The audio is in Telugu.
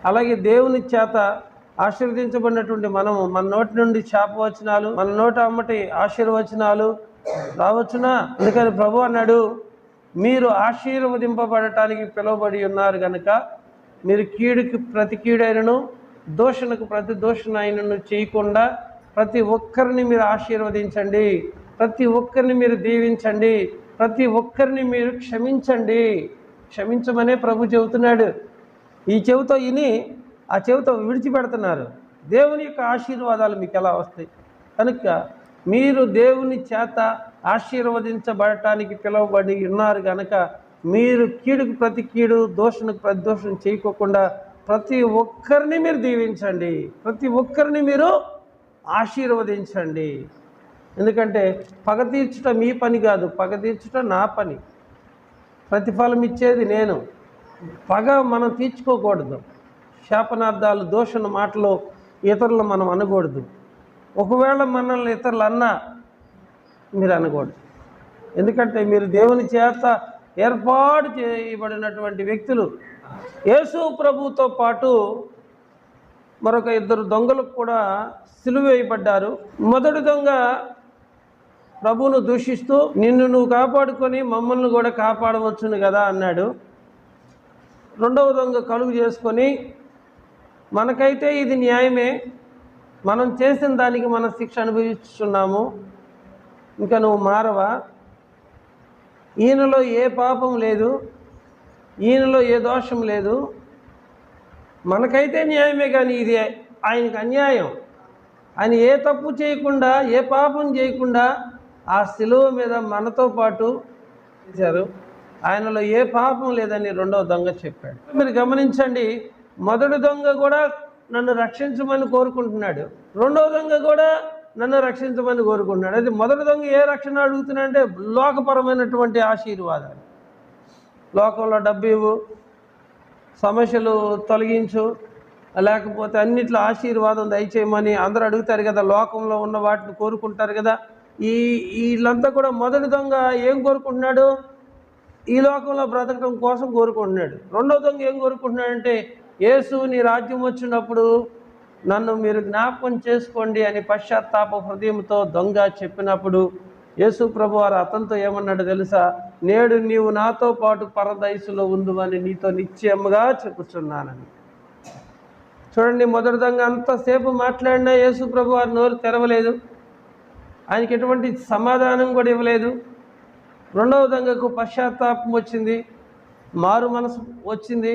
అలాగే దేవుని చేత ఆశీర్వదించబడినటువంటి మనము మన నోటి నుండి శాపవచనాలు, మన నోట అమ్మటి ఆశీర్వచనాలు రావచ్చునా? అందుకని ప్రభు అన్నాడు, మీరు ఆశీర్వదింపబడటానికి పిలువబడి ఉన్నారు కనుక మీరు కీడుకి ప్రతి కీడైనను దూషణకు ప్రతి దూషణ అయినను చేయకుండా ప్రతి ఒక్కరిని మీరు ఆశీర్వదించండి, ప్రతి ఒక్కరిని మీరు దీవించండి, ప్రతి ఒక్కరిని మీరు క్షమించండి. క్షమించమనే ప్రభు చెబుతున్నాడు. ఈ చెవితో విని ఆ చెవితో విడిచిపెడుతున్నారు. దేవుని యొక్క ఆశీర్వాదాలు మీకు ఎలా వస్తాయి? కనుక మీరు దేవుని చేత ఆశీర్వదించబడటానికి పిలువబడి ఉన్నారు కనుక మీరు కీడుకు ప్రతి కీడు, దూషణకు ప్రతి దూషణ చేయకోకుండా ప్రతి ఒక్కరిని మీరు దీవించండి, ప్రతి ఒక్కరిని మీరు ఆశీర్వదించండి. ఎందుకంటే పగ తీర్చుట మీ పని కాదు, పగ తీర్చుట నా పని. ప్రతిఫలం ఇచ్చేది నేను. పగ మనం తీర్చుకోకూడదు. శాపనార్థాలు, దూషణ మాటలు ఇతరులు మనం అనకూడదు. ఒకవేళ మనల్ని ఇతరులు అన్నా మీరు అనకూడదు. ఎందుకంటే మీరు దేవుని చేత ఏర్పాటు చేయబడినటువంటి వ్యక్తులు. యేసు ప్రభుతో పాటు మరొక 2 దొంగలకు కూడా సిలువ వేయబడ్డారు. మొదటి దొంగ ప్రభువును దూషిస్తూ నిన్ను నువ్వు కాపాడుకొని మమ్మల్ని కూడా కాపాడవచ్చును కదా అన్నాడు. రెండవ దొంగ కలుగు చేసుకొని మనకైతే ఇది న్యాయమే, మనం చేసిన దానికి మనం శిక్ష అనుభవిస్తున్నాము, ఇంకా నువ్వు మారవా? ఈయనలో ఏ పాపం లేదు, ఈయనలో ఏ దోషం లేదు, మనకైతే న్యాయమే, కానీ ఇది ఆయనకు అన్యాయం. ఆయన ఏ తప్పు చేయకుండా, ఏ పాపం చేయకుండా ఆ శిలువ మీద మనతో పాటు చేశారు. ఆయనలో ఏ పాపం లేదని రెండవ దొంగ చెప్పాడు. మీరు గమనించండి, మొదటి దొంగ కూడా నన్ను రక్షించమని కోరుకుంటున్నాడు, రెండవ దొంగ కూడా నన్ను రక్షించమని కోరుకుంటున్నాడు. అయితే మొదటి దొంగ ఏ రక్షణ అడుగుతున్నాడంటే లోకపరమైనటువంటి ఆశీర్వాదాలు. లోకంలో డబ్బు ఇవ్వు, సమస్యలు తొలగించు, లేకపోతే అన్నిట్లో ఆశీర్వాదం దయచేయమని అందరూ అడుగుతారు కదా, లోకంలో ఉన్న వాటిని కోరుకుంటారు కదా. వీళ్ళంతా కూడా మొదటి దొంగ ఏం కోరుకుంటున్నాడు? ఈ లోకంలో బ్రతకడం కోసం కోరుకుంటున్నాడు. రెండో దొంగ ఏం కోరుకుంటున్నాడంటే యేసు నీ రాజ్యం వచ్చినప్పుడు నన్ను మీరు జ్ఞాపకం చేసుకోండి అని పశ్చాత్తాప హృదయంతో దొంగ చెప్పినప్పుడు యేసు ప్రభు వారు అతనితో ఏమన్నాడు తెలుసా? నేడు నీవు నాతో పాటు పరదైసులో ఉందువని నీతో నిశ్చయముగా చెప్పుచున్నానని. చూడండి, మొదటి దొంగ అంతసేపు మాట్లాడినా యేసు ప్రభు వారు నోరు తెరవలేదు, ఆయనకి ఎటువంటి సమాధానం కూడా ఇవ్వలేదు. రెండవ దొంగకు పశ్చాత్తాపం వచ్చింది, మారు మనసు వచ్చింది.